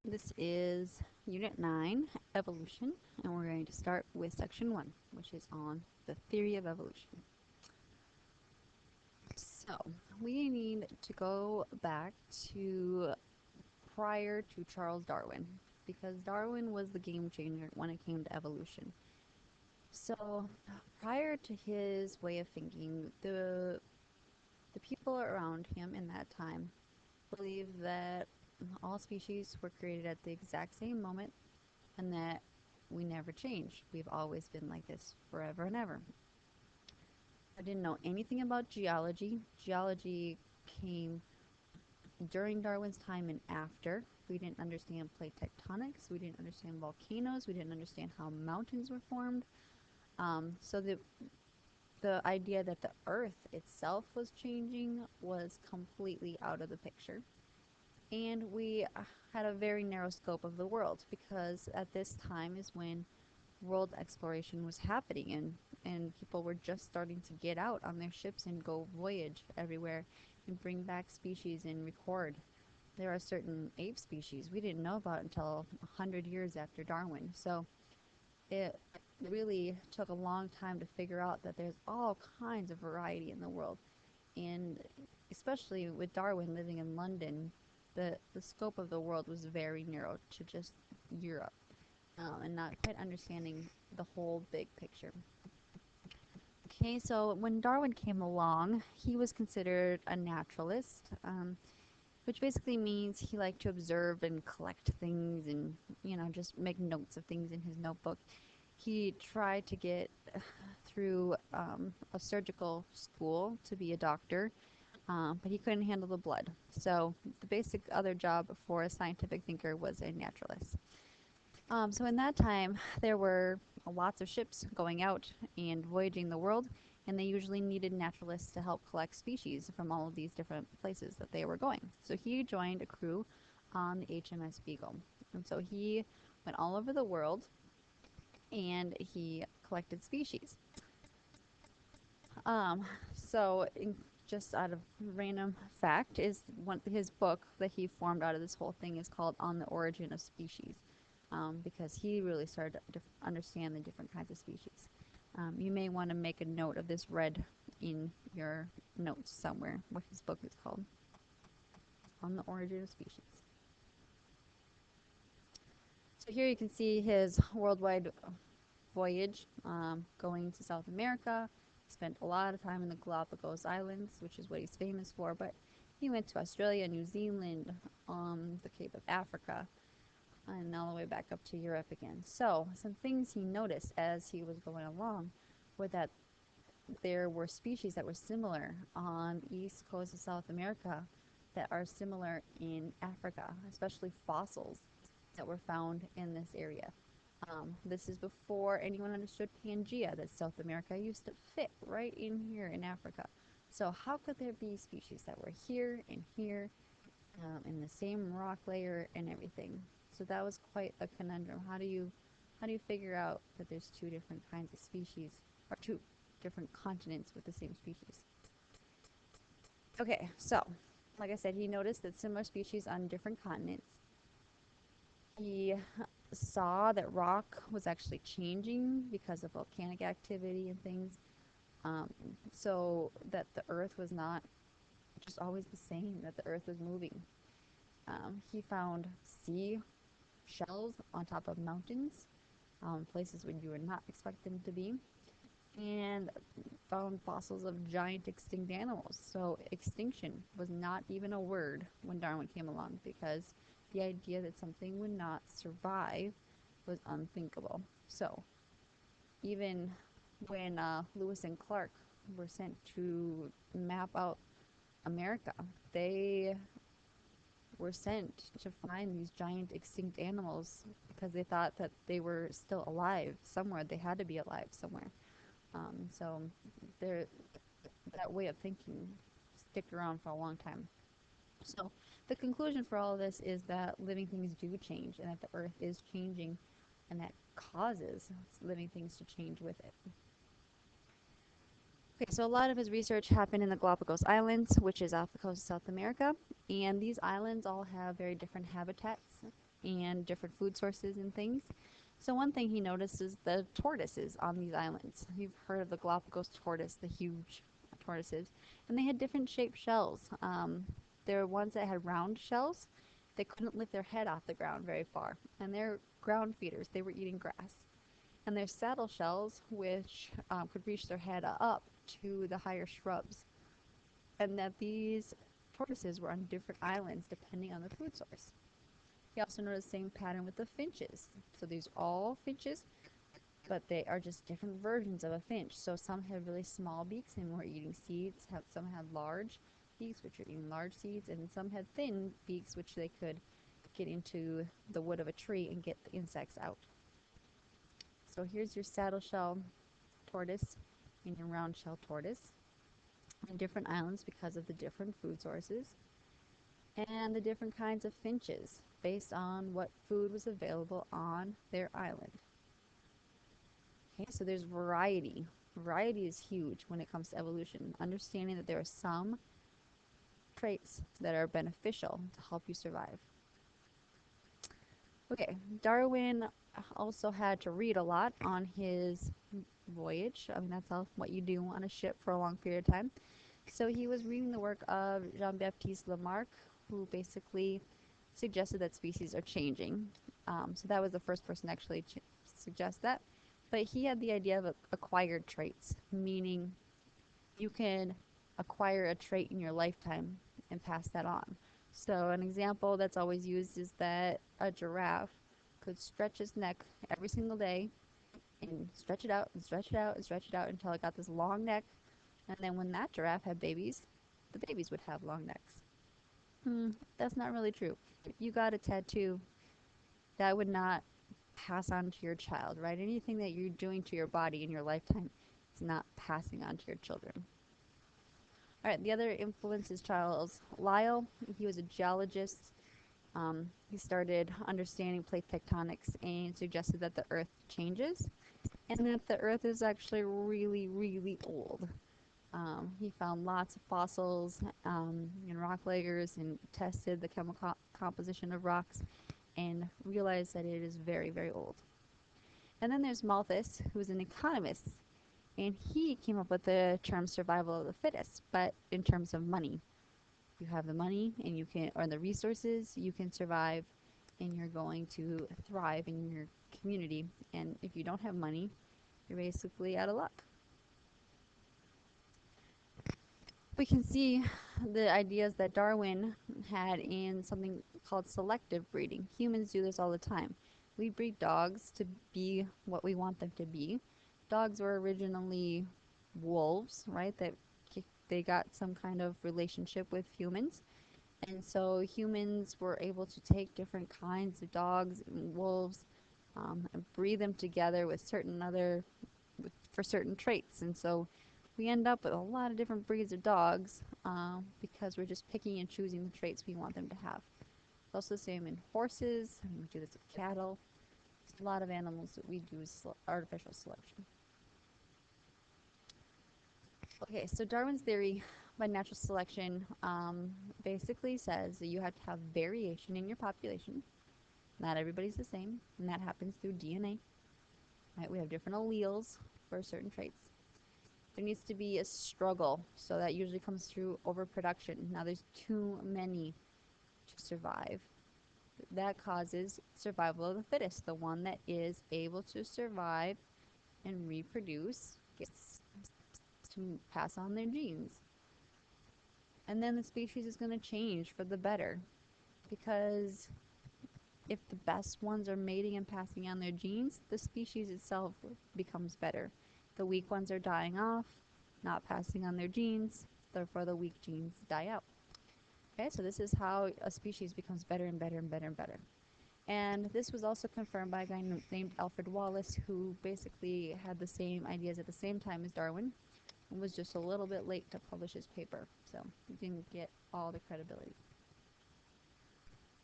This is Unit 9, Evolution, and we're going to start with Section 1, which is on the theory of evolution. So, we need to go back to prior to Charles Darwin, because Darwin was the game changer when it came to evolution. So, prior to his way of thinking, the people around him in that time believed that all species were created at the exact same moment and that we never change. We've always been like this forever and ever. I didn't know anything about geology. Geology came during Darwin's time and after. We didn't understand plate tectonics. We didn't understand volcanoes. We didn't understand how mountains were formed. So the idea that the Earth itself was changing was completely out of the picture. And we had a very narrow scope of the world because at this time is when world exploration was happening and people were just starting to get out on their ships and go voyage everywhere and bring back species and record. There are certain ape species we didn't know about until 100 years after Darwin. So it really took a long time to figure out that there's all kinds of variety in the world. And especially with Darwin living in London, the scope of the world was very narrow to just Europe, and not quite understanding the whole big picture. Okay, so when Darwin came along, he was considered a naturalist, which basically means he liked to observe and collect things and, just make notes of things in his notebook. He tried to get through a surgical school to be a doctor, but he couldn't handle the blood. So the basic other job for a scientific thinker was a naturalist. So in that time, there were lots of ships going out and voyaging the world, and they usually needed naturalists to help collect species from all of these different places that they were going. So he joined a crew on the HMS Beagle. And so he went all over the world and he collected species. Um, so in, just out of random fact is his book that he formed out of this whole thing is called On the Origin of Species, because he really started to understand the different kinds of species. You may want to make a note of this read in your notes somewhere, what his book is called, On the Origin of Species. So here you can see his worldwide voyage, going to South America. He spent a lot of time in the Galapagos Islands, which is what he's famous for, but he went to Australia, New Zealand, the Cape of Africa, and all the way back up to Europe again. So some things he noticed as he was going along were that there were species that were similar on the east coast of South America that are similar in Africa, especially fossils that were found in this area. This is before anyone understood Pangea, that South America used to fit right in here in Africa. So how could there be species that were here and here, in the same rock layer and everything? So that was quite a conundrum. How do you figure out that there's two different kinds of species or two different continents with the same species? Okay, so like I said, he noticed that similar species on different continents. He saw that rock was actually changing because of volcanic activity and things, so that the earth was not just always the same, that the earth was moving. He found sea shells on top of mountains, places where you would not expect them to be, and found fossils of giant extinct animals. So extinction was not even a word when Darwin came along, because the idea that something would not survive was unthinkable. So even when Lewis and Clark were sent to map out America, they were sent to find these giant extinct animals because they thought that they were still alive somewhere. They had to be alive somewhere. So that way of thinking sticked around for a long time. So the conclusion for all of this is that living things do change, and that the earth is changing, and that causes living things to change with it. Okay, so a lot of his research happened in the Galapagos Islands, which is off the coast of South America, and these islands all have very different habitats and different food sources and things. So one thing he noticed is the tortoises on these islands. You've heard of the Galapagos tortoise, the huge tortoises, and they had different shaped shells. There were ones that had round shells. They couldn't lift their head off the ground very far, and they're ground feeders. They were eating grass. And there's saddle shells, which could reach their head up to the higher shrubs. And that these tortoises were on different islands depending on the food source. He also noticed the same pattern with the finches. So these are all finches, but they are just different versions of a finch. So some had really small beaks and were eating seeds. Some had large beaks, which are eating large seeds, and some had thin beaks, which they could get into the wood of a tree and get the insects out. So here's your saddle shell tortoise and your round shell tortoise on different islands because of the different food sources and the different kinds of finches based on what food was available on their island. Okay, so there's variety. Variety is huge when it comes to evolution. Understanding that there are some traits that are beneficial to help you survive. Okay, Darwin also had to read a lot on his voyage. I mean, that's what you do on a ship for a long period of time. So he was reading the work of Jean-Baptiste Lamarck, who basically suggested that species are changing. So that was the first person actually to suggest that. But he had the idea of acquired traits, meaning you can acquire a trait in your lifetime and pass that on. So an example that's always used is that a giraffe could stretch its neck every single day and stretch it out and stretch it out and stretch it out until it got this long neck. And then when that giraffe had babies, the babies would have long necks. That's not really true. If you got a tattoo, that would not pass on to your child, right? Anything that you're doing to your body in your lifetime is not passing on to your children. All right, the other influence is Charles Lyell. He was a geologist. He started understanding plate tectonics and suggested that the Earth changes and that the Earth is actually really, really old. He found lots of fossils in rock layers and tested the chemical composition of rocks and realized that it is very, very old. And then there's Malthus, who is an economist, and he came up with the term survival of the fittest, but in terms of money. You have the money and you can, or the resources, you can survive and you're going to thrive in your community. And if you don't have money, you're basically out of luck. We can see the ideas that Darwin had in something called selective breeding. Humans do this all the time. We breed dogs to be what we want them to be. Dogs were originally wolves, right? That they got some kind of relationship with humans. And so humans were able to take different kinds of dogs and wolves and breed them together with for certain traits. And so we end up with a lot of different breeds of dogs because we're just picking and choosing the traits we want them to have. It's also the same in horses, and we do this with cattle. There's a lot of animals that we do artificial selection. Okay, so Darwin's theory by natural selection basically says that you have to have variation in your population. Not everybody's the same, and that happens through DNA. Right? We have different alleles for certain traits. There needs to be a struggle, so that usually comes through overproduction. Now there's too many to survive. That causes survival of the fittest. The one that is able to survive and reproduce gets to pass on their genes. And then the species is going to change for the better, because if the best ones are mating and passing on their genes, the species itself becomes better. The weak ones are dying off, not passing on their genes, therefore the weak genes die out. Okay, so this is how a species becomes better and better and better and better. And this was also confirmed by a guy named Alfred Wallace, who basically had the same ideas at the same time as Darwin, and was just a little bit late to publish his paper, so he didn't get all the credibility.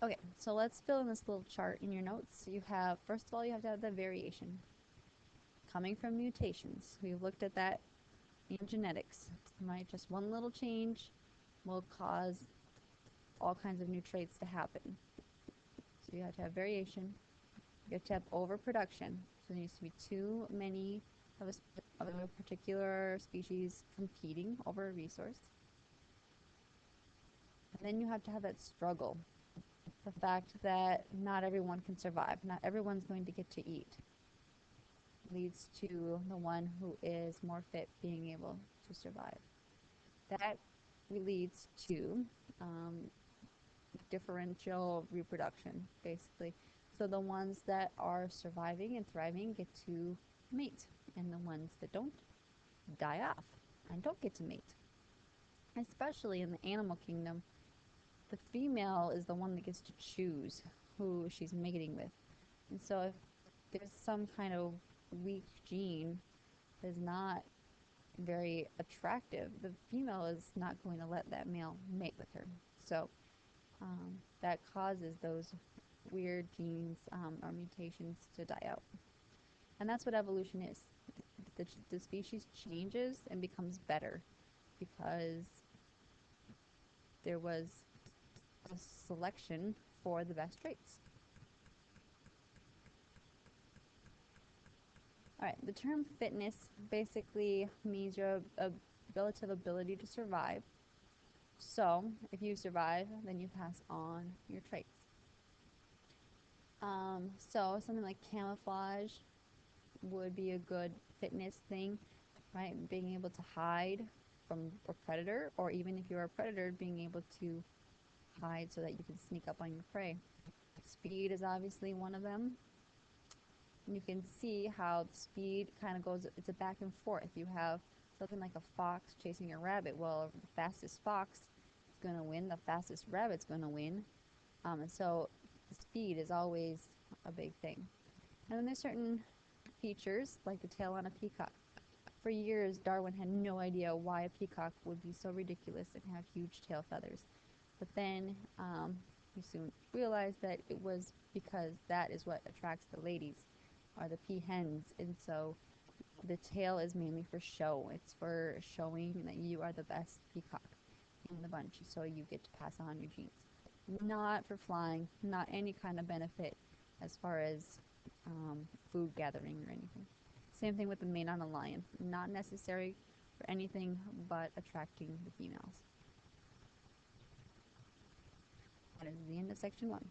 Okay, so let's fill in this little chart in your notes. You have, first of all, you have to have the variation coming from mutations. We've looked at that in genetics, right? Just one little change will cause all kinds of new traits to happen. So you have to have variation. You have to have overproduction. So there needs to be too many of a particular species competing over a resource. And then you have to have that struggle. The fact that not everyone can survive, not everyone's going to get to eat, leads to the one who is more fit being able to survive. That leads to differential reproduction, basically. So the ones that are surviving and thriving get to mate, and the ones that don't die off and don't get to mate. Especially in the animal kingdom, the female is the one that gets to choose who she's mating with. And so if there's some kind of weak gene that is not very attractive, the female is not going to let that male mate with her. So that causes those weird genes or mutations to die out. And that's what evolution is. The species changes and becomes better because there was a selection for the best traits. Alright, the term fitness basically means your relative ability to survive. So, if you survive, then you pass on your traits. So, something like camouflage would be a good fitness thing, right? Being able to hide from a predator, or even if you're a predator, being able to hide so that you can sneak up on your prey. Speed is obviously one of them. You can see how the speed kind of goes, it's a back and forth. You have something like a fox chasing a rabbit. Well, the fastest fox is going to win, the fastest rabbit's going to win. And so speed is always a big thing. And then there's certain features, like the tail on a peacock. For years, Darwin had no idea why a peacock would be so ridiculous and have huge tail feathers. But then he soon realized that it was because that is what attracts the ladies, are the peahens. And so the tail is mainly for show. It's for showing that you are the best peacock in the bunch, so you get to pass on your genes. Not for flying, not any kind of benefit as far as food gathering or anything. Same thing with the mate on a lion. Not necessary for anything but attracting the females. That is the end of section 1.